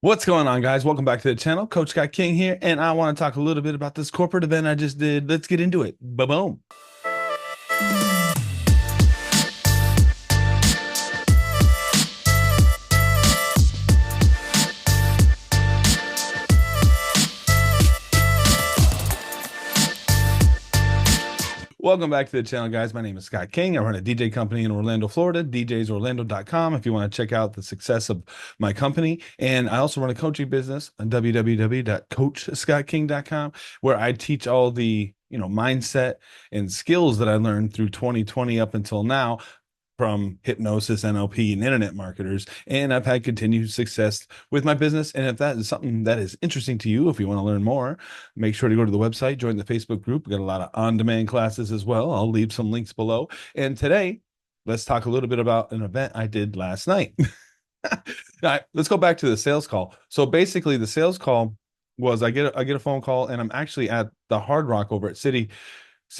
What's going on, guys? Welcome back to the channel. Coach Scott King here, and I want to talk a little bit about this corporate event I just did. Let's get into it. Boom. Welcome back to the channel, guys. My name is Scott King. I run a DJ company in Orlando, Florida, djsorlando.com if you want to check out the success of my company. And I also run a coaching business on www.coachscottking.com, where I teach all the mindset and skills that I learned through 2020 up until now from hypnosis, NLP, and internet marketers. And I've had continued success with my business. And if that is something that is interesting to you, if you want to learn more, make sure to go to the website, join the Facebook group. We got a lot of on-demand classes as well. I'll leave some links below. And today, let's talk a little bit about an event I did last night. All right, let's go back to the sales call. So basically, the sales call was I get a phone call, and I'm actually at the Hard Rock over at City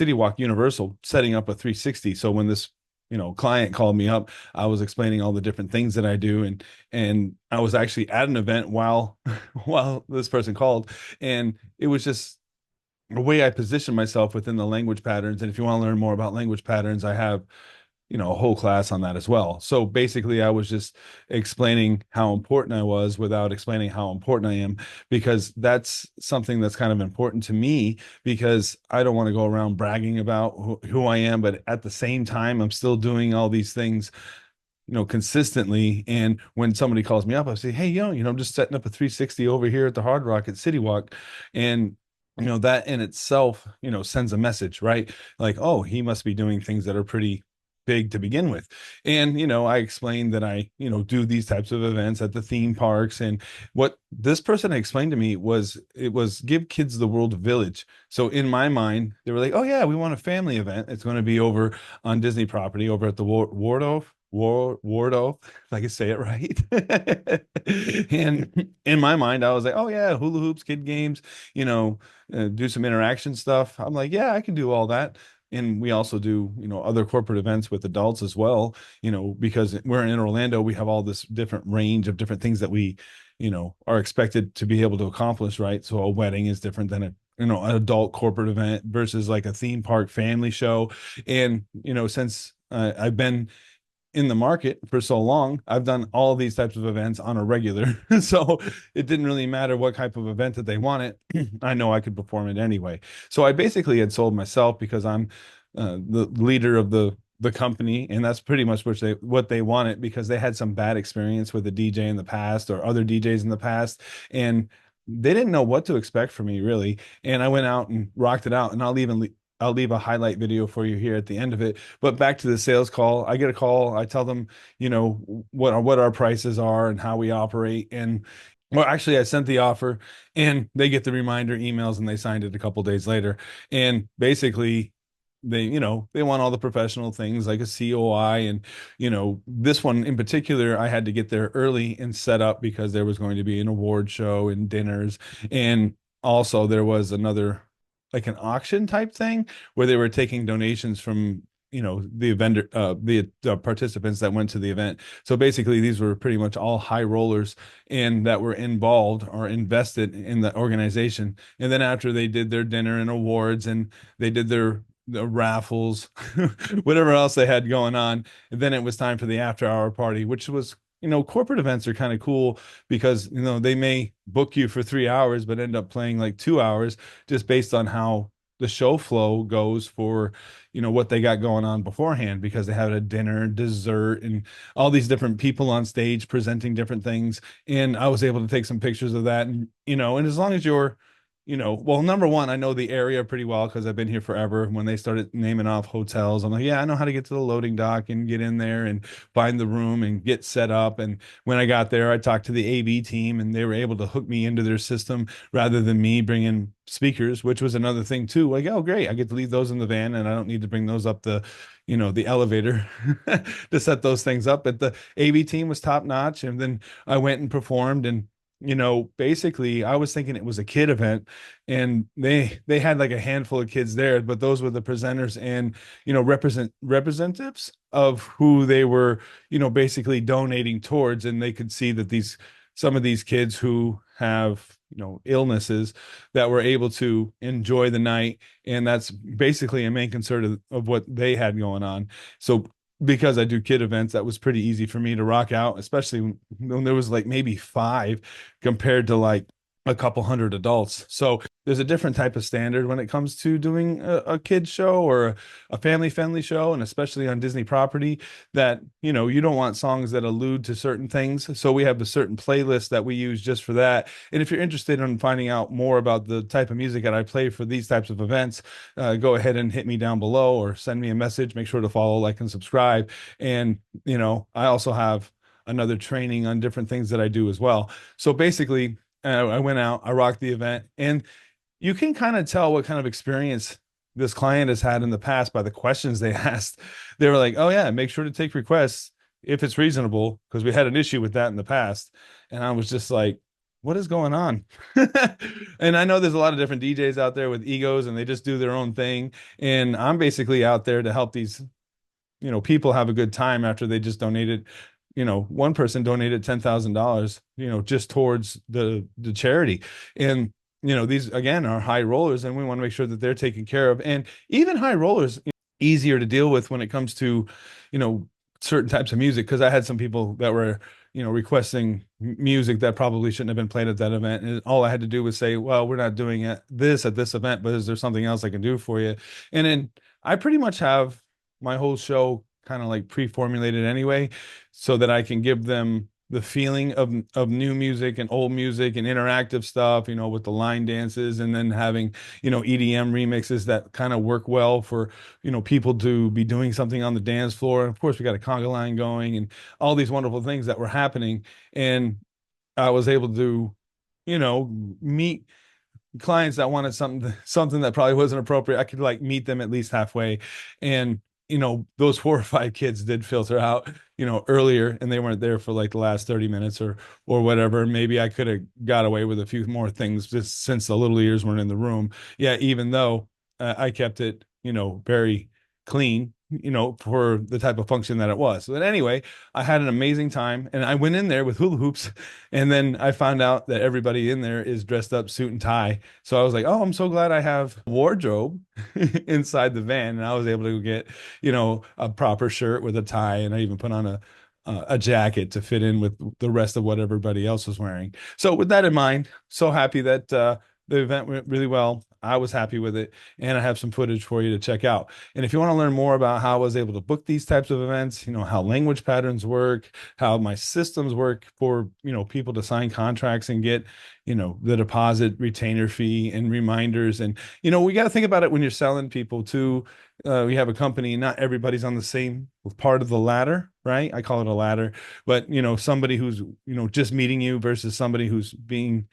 Walk Universal setting up a 360. So when this client called me up, I was explaining all the different things that I do, and I was actually at an event while while this person called, and it was just the way I position myself within the language patterns. And if you want to learn more about language patterns, I have a whole class on that as well. So basically, I was just explaining how important I was without explaining how important I am, because that's something that's kind of important to me, because I don't want to go around bragging about who I am, but at the same time, I'm still doing all these things consistently. And when somebody calls me up, I say, hey, I'm just setting up a 360 over here at the Hard Rock at City Walk. And that in itself, sends a message, right? Like, oh, he must be doing things that are pretty big to begin with. And I explained that I do these types of events at the theme parks. And what this person explained to me was, it was give kids the world village. So in my mind, they were like, oh yeah, we want a family event. It's going to be over on Disney property over at the Wardorf, if I can say it right. And in my mind, I was like, oh yeah, hula hoops, kid games, do some interaction stuff. I'm like, yeah, I can do all that. And we also do other corporate events with adults as well, because we're in Orlando. We have all this different range of different things that we are expected to be able to accomplish, right? So a wedding is different than an adult corporate event versus like a theme park family show. And since I've been in the market for so long, I've done all these types of events on a regular. So it didn't really matter what type of event that they wanted. I know I could perform it anyway. So I basically had sold myself, because I'm the leader of the company, and that's pretty much what they wanted, because they had some bad experience with a DJ in the past or other DJs in the past, and they didn't know what to expect from me, really. And I went out and rocked it out, and I'll leave a highlight video for you here at the end of it. But back to the sales call, I get a call. I tell them, what our prices are and how we operate. And well, actually, I sent the offer, and they get the reminder emails, and they signed it a couple days later. And basically, they want all the professional things like a COI. And this one in particular, I had to get there early and set up, because there was going to be an award show and dinners. And also there was another, like, an auction type thing, where they were taking donations from the vendor, the participants that went to the event. So basically, these were pretty much all high rollers, and that were involved or invested in the organization. And then after they did their dinner and awards, and they did the raffles, whatever else they had going on, and then it was time for the after hour party, which was, corporate events are kind of cool, because they may book you for 3 hours but end up playing like 2 hours, just based on how the show flow goes for what they got going on beforehand, because they had a dinner, dessert, and all these different people on stage presenting different things. And I was able to take some pictures of that. And and as long as you're well, number one, I know the area pretty well, because I've been here forever. When they started naming off hotels, I'm like, yeah, I know how to get to the loading dock and get in there and find the room and get set up. And when I got there, I talked to the AV team, and they were able to hook me into their system rather than me bringing speakers, which was another thing too. Like, oh, great, I get to leave those in the van, and I don't need to bring those up the elevator to set those things up. But the AV team was top notch. And then I went and performed, and basically, I was thinking it was a kid event, and they had like a handful of kids there, but those were the presenters and representatives of who they were basically donating towards. And they could see that these some of these kids who have, illnesses, that were able to enjoy the night. And that's basically a main concern of what they had going on. So because I do kid events, that was pretty easy for me to rock out, especially when there was like maybe five compared to like a couple hundred adults. So there's a different type of standard when it comes to doing a kid show or a family friendly show, and especially on Disney property, that you don't want songs that allude to certain things. So we have a certain playlist that we use just for that. And if you're interested in finding out more about the type of music that I play for these types of events, go ahead and hit me down below or send me a message. Make sure to follow, like, and subscribe. And I also have another training on different things that I do as well. So basically, I went out, I rocked the event, and you can kind of tell what kind of experience this client has had in the past by the questions they asked. They were like, "Oh yeah, make sure to take requests if it's reasonable, because we had an issue with that in the past." And I was just like, "What is going on?" And I know there's a lot of different DJs out there with egos, and they just do their own thing. And I'm basically out there to help these people have a good time after they just donated. One person donated $10,000, just towards the charity. And these again are high rollers, and we want to make sure that they're taken care of. And even high rollers, easier to deal with when it comes to you know certain types of music, because I had some people that were requesting music that probably shouldn't have been played at that event, and all I had to do was say, well, we're not doing this at this event, but is there something else I can do for you? And then I pretty much have my whole show kind of like pre-formulated anyway, so that I can give them the feeling of new music and old music and interactive stuff, with the line dances, and then having, EDM remixes that kind of work well for, people to be doing something on the dance floor. And of course, we got a conga line going and all these wonderful things that were happening. And I was able to, meet clients that wanted something that probably wasn't appropriate. I could like meet them at least halfway. And those 4 or 5 kids did filter out earlier, and they weren't there for like the last 30 minutes or whatever. Maybe I could have got away with a few more things just since the little ears weren't in the room. Yeah, even though I kept it very clean, for the type of function that it was. But anyway, I had an amazing time, and I went in there with hula hoops, and then I found out that everybody in there is dressed up suit and tie. So I was like, oh, I'm so glad I have wardrobe inside the van. And I was able to get, a proper shirt with a tie, and I even put on a jacket to fit in with the rest of what everybody else was wearing. So with that in mind, so happy that the event went really well. I was happy with it, and I have some footage for you to check out. And if you want to learn more about how I was able to book these types of events, how language patterns work, how my systems work for, people to sign contracts and get, the deposit retainer fee and reminders. And, we got to think about it when you're selling people too. We have a company, not everybody's on the same part of the ladder, right? I call it a ladder, but, somebody who's, just meeting you versus somebody who's being,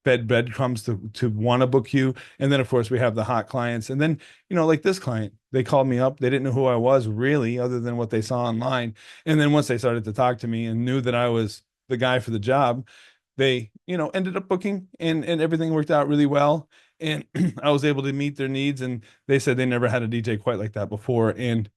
fed breadcrumbs to want to book you. And then of course we have the hot clients. And then, like this client, they called me up. They didn't know who I was really, other than what they saw online. And then once they started to talk to me and knew that I was the guy for the job, they, ended up booking, and everything worked out really well. And I was able to meet their needs. And they said they never had a DJ quite like that before. And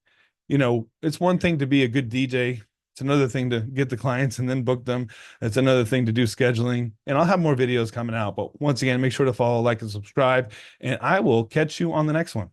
it's one thing to be a good DJ. It's another thing to get the clients and then book them. It's another thing to do scheduling. And I'll have more videos coming out. But once again, make sure to follow, like, and subscribe. And I will catch you on the next one.